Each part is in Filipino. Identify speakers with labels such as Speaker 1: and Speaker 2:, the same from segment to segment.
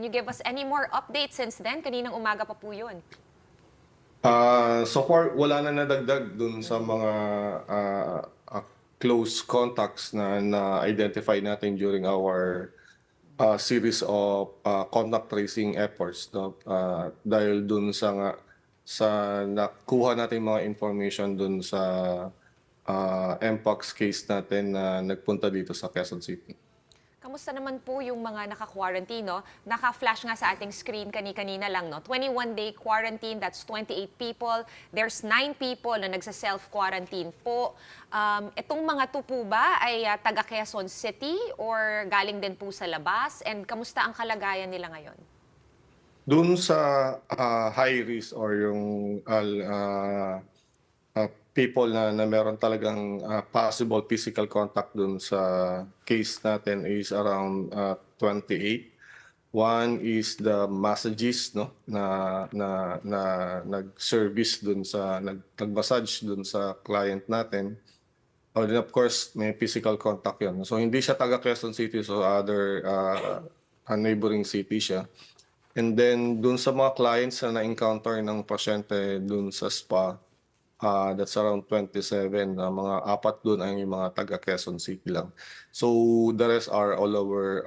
Speaker 1: Can you give us any more updates since then? Kaninang umaga pa po yun.
Speaker 2: So far, wala na nadagdag dun sa mga close contacts na na-identify natin during our series of contact tracing efforts, no? Dahil dun sa nakuha natin mga information dun sa Mpox case natin na nagpunta dito sa Quezon City.
Speaker 1: Kamusta naman po yung mga naka-quarantine, no? Naka-flash nga sa ating screen kanina lang, no? 21-day quarantine, that's 28 people. There's 9 people na nagsa-self-quarantine po. Itong mga to po ba ay taga Quezon City or galing din po sa labas? And kamusta ang kalagayan nila ngayon?
Speaker 2: Dun sa high risk or yung people na meron talagang possible physical contact dun sa case natin is around 28. One is the massagist, no, na nag-service dun sa nag-massage dun sa client natin. And then of course, may physical contact yun. So hindi siya taga Quezon City, so other neighboring city siya. And then dun sa mga clients na na-encounter ng pasyente dun sa spa, that's around 27. Mga 4 dun ay yung mga taga Quezon City lang. So the rest are all over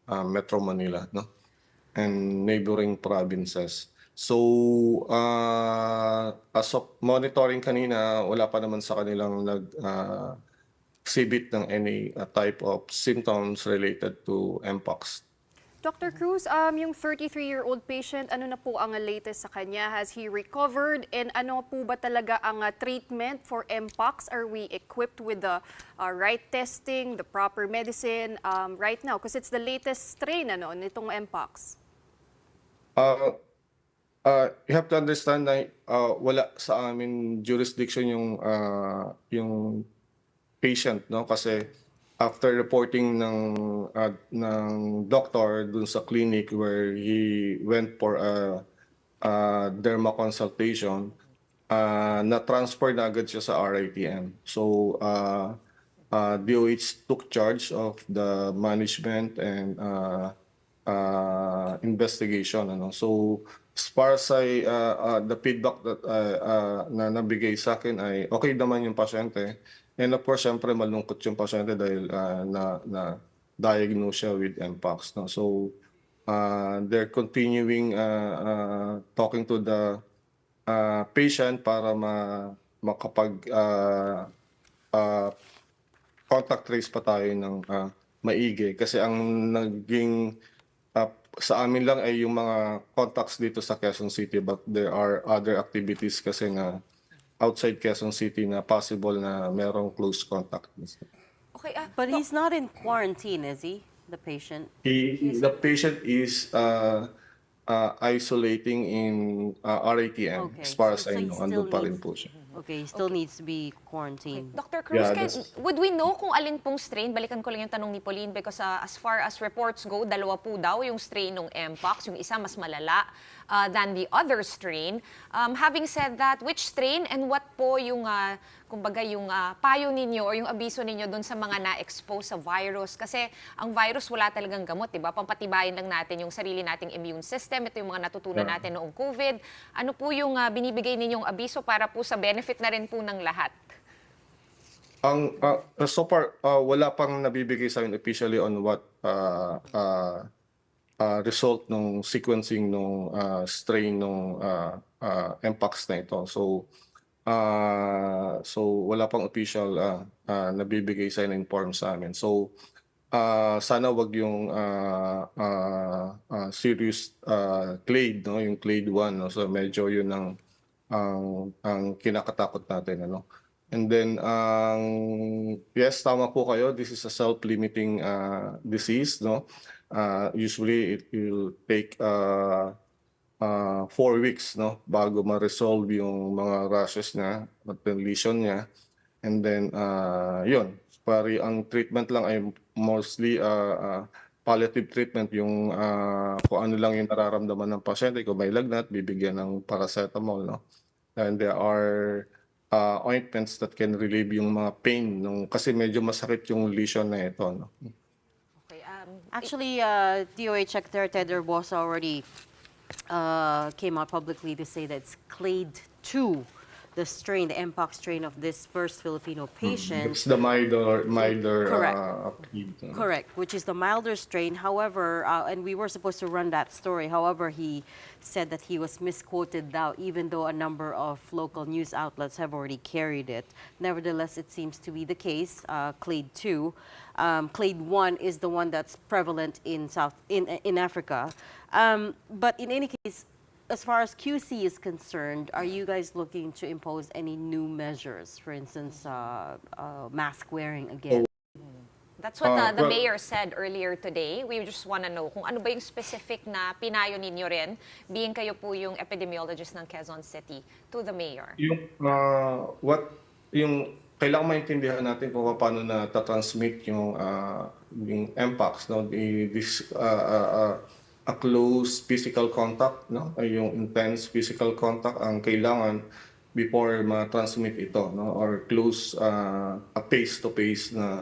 Speaker 2: Metro Manila, no? And neighboring provinces. So as of monitoring kanina, wala pa naman sa kanilang exhibit ng any type of symptoms related to Mpox.
Speaker 3: Dr. Cruz, yung 33-year-old patient, ano na po ang latest sa kanya? Has he recovered? And ano po ba talaga ang treatment for Mpox? Are we equipped with the right testing, the proper medicine right now? Because it's the latest strain nitong Mpox.
Speaker 2: You have to understand na wala sa amin jurisdiction yung patient, no? Kasi after reporting ng doctor dun sa clinic where he went for a derma consultation, na-transfer na agad siya sa RITM. So DOH took charge of the management and investigation. So as far as the feedback that na nabigay sa akin ay okay naman yung pasyente. And of course, syempre malungkot yung pasyente dahil na-diagnose siya with Mpox. No? So they're continuing talking to the patient para makapag contact trace pa tayo ng maigi. Kasi ang naging sa amin lang ay yung mga contacts dito sa Quezon City, but there are other activities kasi na outside Quezon City na possible na merong close contact.
Speaker 1: Okay,
Speaker 4: But he's not in quarantine, is he, the patient?
Speaker 2: The patient is isolating in RATM,
Speaker 4: Okay,
Speaker 2: as far as
Speaker 4: so
Speaker 2: I
Speaker 4: he
Speaker 2: know.
Speaker 4: still
Speaker 2: Andun pa rin
Speaker 4: needs-
Speaker 2: po siya.
Speaker 4: Okay, he still needs to be quarantined.
Speaker 1: Dr. Cruz,
Speaker 2: Yeah,
Speaker 1: would we know kung alin pong strain? Balikan ko lang yung tanong ni Pauline because as far as reports go, 2 po daw yung strain ng Mpox. Yung isa mas malala than the other strain. Having said that, which strain and what po yung, kumbaga yung payo ninyo or yung abiso ninyo dun sa mga na-expose sa virus? Kasi ang virus wala talagang gamot, diba? Pampatibayin lang natin yung sarili nating immune system. Ito yung mga natutunan natin noong COVID. Ano po yung binibigay ninyong abiso para po sa benefit na rin po ng lahat?
Speaker 2: So far, wala pang nabibigay sa akin officially on what result ng sequencing ng strain ng Mpox na ito. So wala pang official nabibigay sa inform sa amin. So sana wag yung serious clade, no, yung clade 1, no? So medyo yun ang kinakatakot natin, ano. And then yes, tama po kayo, this is a self-limiting disease, no. Usually it will take 4 weeks, no, bago ma-resolve yung mga rashes niya at the lesion niya. And then yun, ang treatment lang ay mostly palliative treatment, yung kung ano lang yung nararamdaman ng pasyente. Kung may lagnat, bibigyan ng paracetamol, no. And there are ointments that can relieve yung mga pain kasi medyo masakit yung lesion na ito, no.
Speaker 1: Okay,
Speaker 4: Actually, DOH Secretary Ted Herbosa already came out publicly to say that it's clade 2, the strain, the Mpox strain of this first Filipino patient.
Speaker 2: It's the milder
Speaker 4: Correct.
Speaker 2: appeal, no?
Speaker 4: Correct, which is the milder strain. However, and we were supposed to run that story. However, he said that he was misquoted now, even though a number of local news outlets have already carried it. Nevertheless, it seems to be the case. Clade 2, clade 1 is the one that's prevalent in Africa. But in any case, as far as QC is concerned, are you guys looking to impose any new measures? For instance, mask wearing again?
Speaker 1: That's what the
Speaker 2: well-
Speaker 1: mayor said earlier today. We just want to know kung ano ba yung specific na pinayo ninyo rin, being kayo po yung epidemiologist ng Quezon City, to the mayor.
Speaker 2: Yung kailangan maintindihan natin kung paano na transmit yung Mpox, no? A close physical contact, no? Ay yung intense physical contact ang kailangan before ma-transmit ito, no? Or close a face-to-face na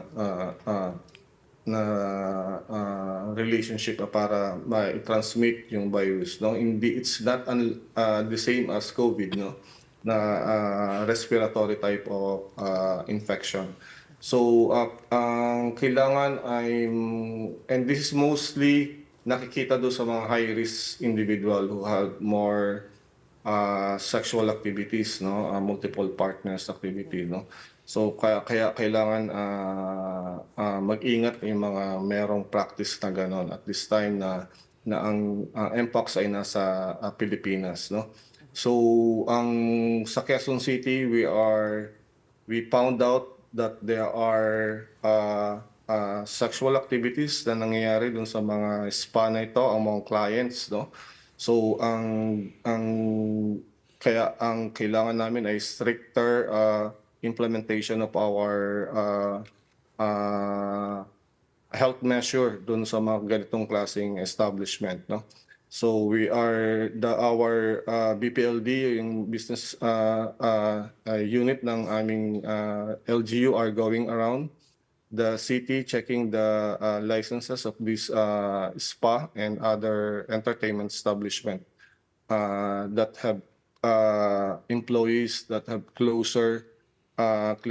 Speaker 2: relationship para ma-transmit yung virus, no? Hindi, it's not the same as COVID, no? Na respiratory type of infection. So ang kailangan ay, and this is mostly nakikita doon sa mga high-risk individual who have more sexual activities, no, multiple partners activity, no. So kaya kailangan mag-ingat yung mga merong practice na ganon at this time na ang Mpox ay nasa Pilipinas, no. So ang sa Quezon City, we found out that there are sexual activities na nangyayari dun sa mga spa na ito among clients, no. So ang kailangan namin ay stricter implementation of our health measure dun sa mga ganitong klaseng establishment, no. So our BPLD, yung business unit ng aming LGU are going around the city checking the licenses of this spa and other entertainment establishment that have employees that have clear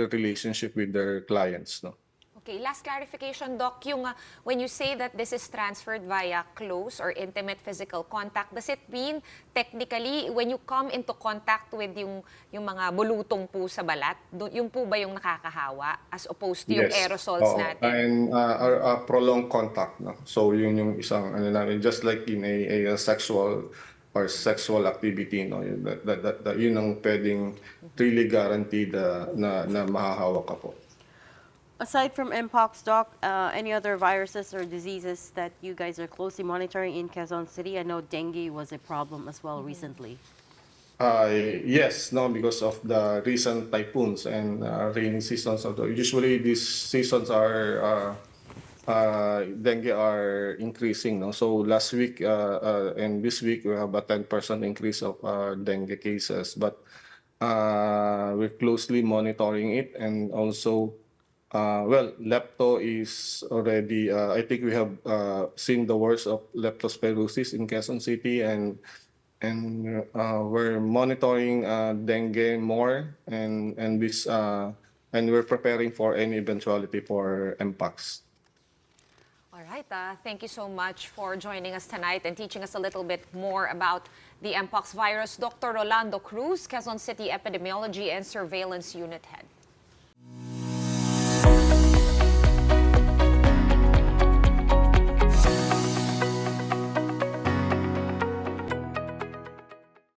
Speaker 2: relationship with their clients, no.
Speaker 1: Okay, last clarification, Doc, yung when you say that this is transferred via close or intimate physical contact, does it mean technically when you come into contact with yung mga bulutong po sa balat, yung po ba yung nakakahawa as opposed to yung
Speaker 2: Yes.
Speaker 1: aerosols
Speaker 2: Oo.
Speaker 1: natin?
Speaker 2: And prolonged contact, no. So yun yung isang namin, just like in a sexual activity, no. Yun ang pwedeng really guaranteed na mahahawak ka po.
Speaker 4: Aside from Mpox, Doc, any other viruses or diseases that you guys are closely monitoring in Quezon City? I know dengue was a problem as well recently.
Speaker 2: Yes, no, because of the recent typhoons and rainy seasons. Usually these seasons are dengue are increasing, no. So last week and this week we have a 10% increase of dengue cases, but we're closely monitoring it, and also lepto is already, I think we have seen the worst of leptospirosis in Quezon City, and we're monitoring dengue more, and we're preparing for any eventuality for Mpox.
Speaker 1: All right, thank you so much for joining us tonight and teaching us a little bit more about the Mpox virus. Dr. Rolando Cruz, Quezon City Epidemiology and Surveillance Unit Head.